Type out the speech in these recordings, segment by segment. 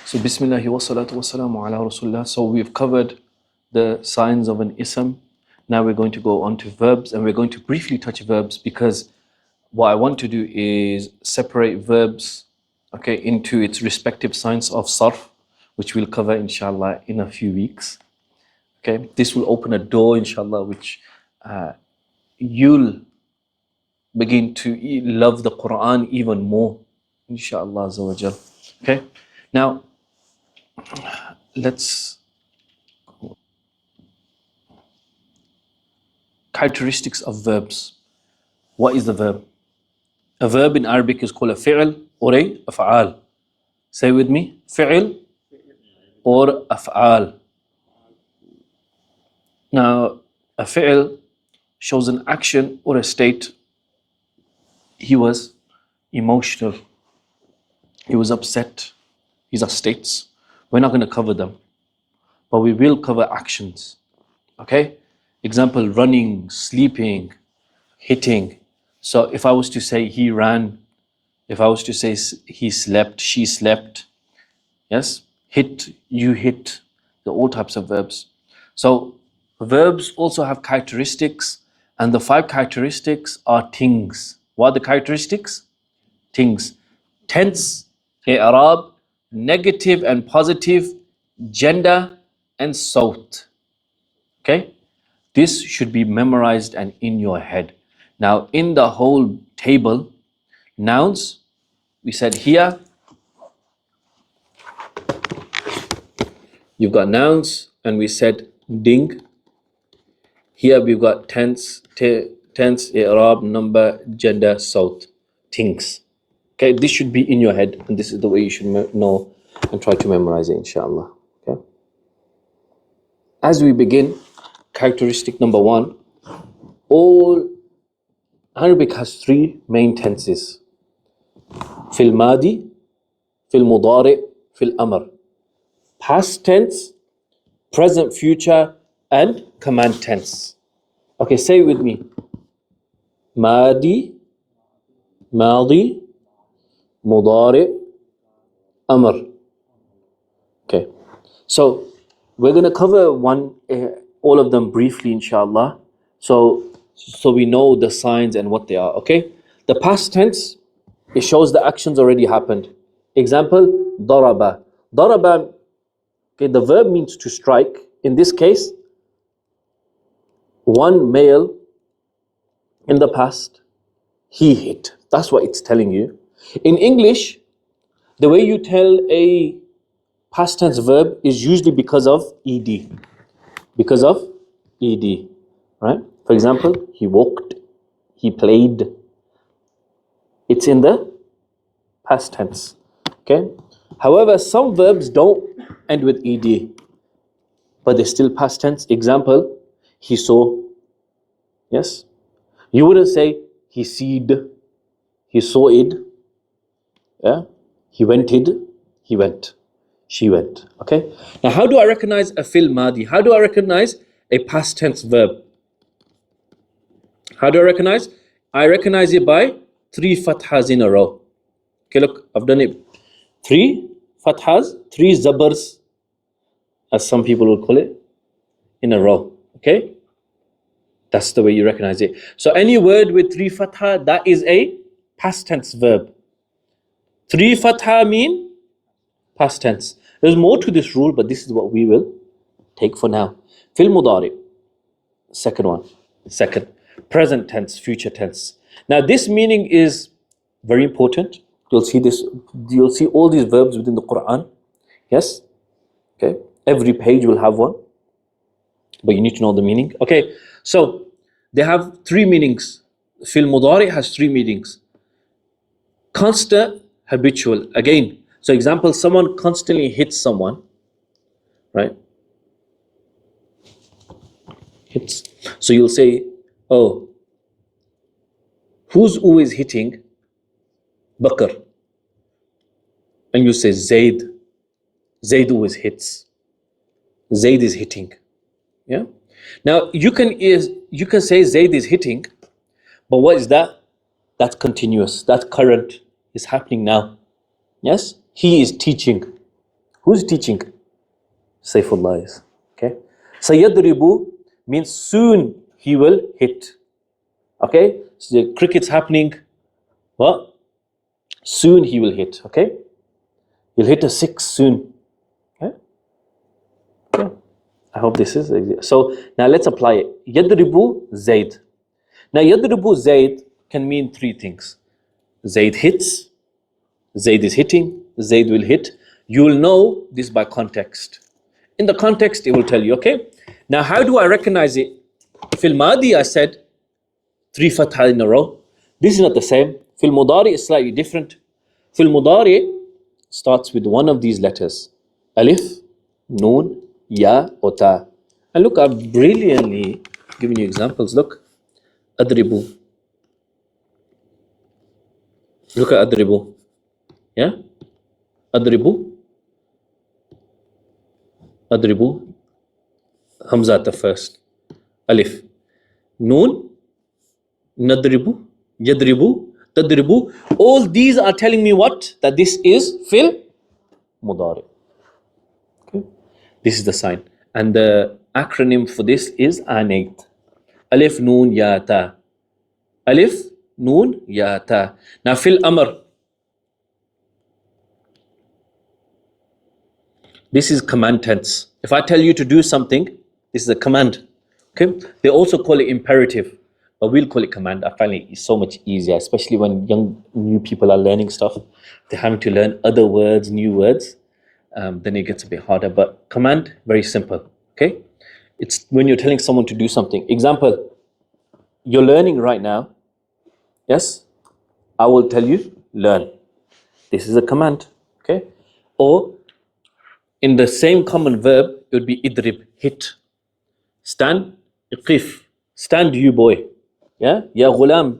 So Bismillah wa salatu wa salamu ala Rasulullah. So we've covered the signs of an ism. Now we're going to go on to verbs, and we're going to briefly touch verbs because what I want to do is separate verbs, okay, into its respective signs of sarf, which we'll cover inshallah in a few weeks. Okay, this will open a door inshallah which you'll begin to love the Quran even more inshallah azza wa jal. Okay, now let's characteristics of verbs. What is the verb? A verb in Arabic is called a fi'l or a af'al. Say with me, fi'l or af'al. Now, a fi'l shows an action or a state. He was emotional. He was upset. These are states. We're not going to cover them, but we will cover actions. Okay? Example, running, sleeping, hitting. So if I was to say he ran, if I was to say he slept, she slept, yes, hit, you hit, they're all types of verbs. So verbs also have characteristics, and the 5 characteristics are TINGS. What are the characteristics? TINGS. Tense, i'rab, negative and positive, gender, and sawt. Okay? This should be memorized and in your head. Now, in the whole table, nouns, we said here, you've got nouns, and we said ding. Here we've got tense, i'rab, number, gender, sawt, TINGS. Okay, this should be in your head, and this is the way you should know and try to memorize it, inshallah. Okay. As we begin, characteristic number 1, all Arabic has 3 main tenses. Fil madi, fil mudari, fil amr. Past tense, present future, and command tense. Okay, say it with me. Madi, madi, mudari, amr. Okay, so we're going to cover all of them briefly, inshallah. So we know the signs and what they are. Okay, the past tense, it shows the actions already happened. Example, daraba. Daraba, okay, the verb means to strike. In this case, one male in the past, he hit. That's what it's telling you. In English, the way you tell a past tense verb is usually because of ed. Because of ed, right? For example, he walked, he played. It's in the past tense. Okay? However, some verbs don't end with ed, but they're still past tense. Example, he saw. Yes? You wouldn't say he seed, he saw it. Yeah? He wented, he went. She went. Okay? Now, how do I recognize a fil madi? How do I recognize a past tense verb? How do I recognize? I recognize it by 3 fathas in a row. Okay, look, I've done it. 3 fathas, 3 zabars, as some people would call it, in a row. Okay? That's the way you recognize it. So any word with 3 fatha, that is a past tense verb. 3 fatha mean past tense. There's more to this rule, but this is what we will take for now. Fil mudari, second one. Second, present tense, future tense. Now this meaning is very important. You'll see this. You'll see all these verbs within the Quran. Yes? Okay. Every page will have one, but you need to know the meaning. Okay. So they have 3 meanings. Fil mudari has 3 meanings. Constant, habitual. Again, so example, someone constantly hits someone, right? Hits. So you'll say, oh, who's always hitting? Bakr. And you say Zaid. Zaid always hits. Zaid is hitting. Yeah. Now you can say Zaid is hitting, but what is that? That's continuous. That current is happening now. Yes. He is teaching. Who's teaching? Saifullah is. Okay. Sayadribu means soon he will hit. Okay. So the cricket's happening. What? Soon he will hit. Okay. He'll hit a 6 soon. Okay. Okay. I hope this is. So now let's apply it. Yadribu Zaid. Now Yadribu Zaid can mean 3 things. Zaid hits. Zaid is hitting. Zaid will hit. You will know this by context. In the context, it will tell you, okay? Now, how do I recognize it? Fil Madi, I said 3 fatha in a row. This is not the same. Fil Mudari is slightly different. Fil Mudari starts with one of these letters. Alif, Noun, Ya, or Ta. And look, I've brilliantly given you examples. Look, Adribu. Look at Adribu. Yeah? Adribu. Adribu. Hamza at the first. Alif. Noon. Nadribu. Yadribu. Tadribu. All these are telling me what? That this is fil mudari. Okay. This is the sign. And the acronym for this is anait. Alif, Noon, Ya, Ta. Alif, Noon, Ya, Ta. Now fil amr. This is command tense. If I tell you to do something, this is a command. Okay. They also call it imperative, but we'll call it command. I find it so much easier, especially when new people are learning stuff. They're having to learn other words, new words. Then it gets a bit harder. But command, very simple. Okay. It's when you're telling someone to do something. Example, you're learning right now. Yes. I will tell you, learn. This is a command. Okay. Or in the same common verb, it would be idrib, hit. Stand, iqif. Stand, you boy. Yeah? Ya ghulam.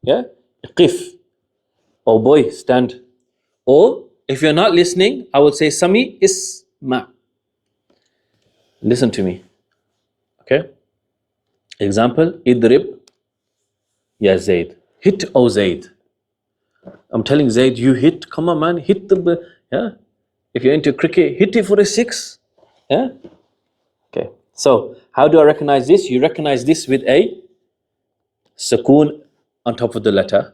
Yeah? Iqif. Oh boy, stand. Or if you're not listening, I would say Sami isma. Listen to me. Okay? Example, idrib ya Zaid. Hit, oh Zaid. I'm telling Zaid, you hit. Come on, man. Hit the. Yeah? If you're into cricket, hit it for a 6. Yeah? Okay. So, how do I recognize this? You recognize this with a sukoon on top of the letter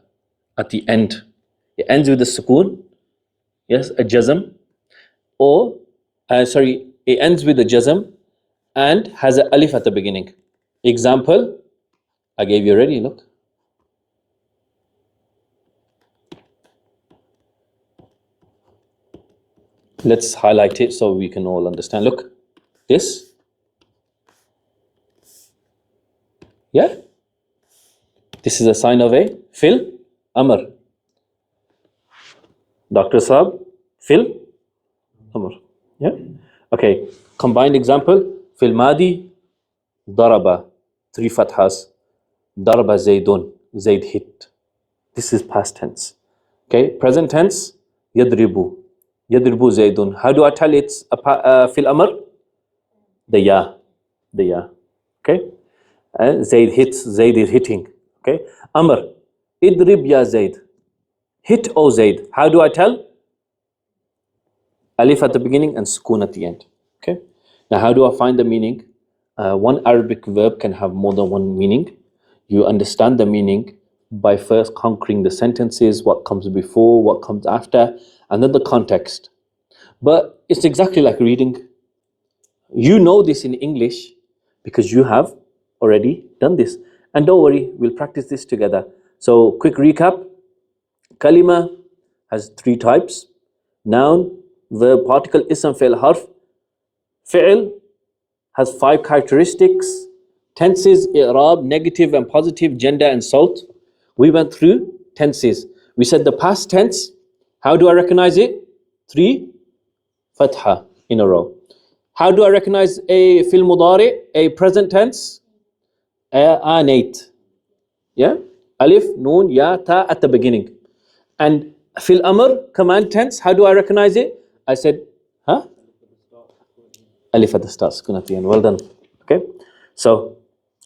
at the end. It ends with a sukoon. Yes, a jazm. Or, it ends with a jazm and has an alif at the beginning. Example, I gave you already, look. Let's highlight it so we can all understand. Look, this. Yeah? This is a sign of a fil amr. Dr. Saab, fil amr. Yeah? Okay, combined example. Fil madi, daraba, 3 fathas. Daraba Zaydun, Zayd hit. This is past tense. Okay, present tense, yadribu. Yadribu Zaydun. How do I tell it's fil amr? The ya. The ya. Okay? Zayd hits, Zayd is hitting. Okay? Amr. Idrib ya Zayd. Hit O Zayd. How do I tell? Alif at the beginning and sukoon at the end. Okay? Now how do I find the meaning? One Arabic verb can have more than one meaning. You understand the meaning by first conquering the sentences, what comes before, what comes after, and then the context. But it's exactly like reading. You know this in English because you have already done this. And don't worry, we'll practice this together. So quick recap. Kalima has 3 types. Noun, verb, particle, ism, fi'l, harf. Fi'l has 5 characteristics. Tenses, i'rab, negative and positive, gender and salt. We went through tenses. We said the past tense. How do I recognize it? 3 fatha in a row. How do I recognize a fil mudari, a present tense? Anate. Yeah? Alif, Noon, Ya, Ta at the beginning. And fil amr, command tense, how do I recognize it? I said, huh? Alif at the start, sukoon at the end. Well done. Okay? So,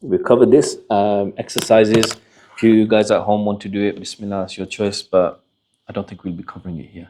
we covered this. Exercises. If you guys at home want to do it, bismillah, it's your choice, but I don't think we'll be covering it here.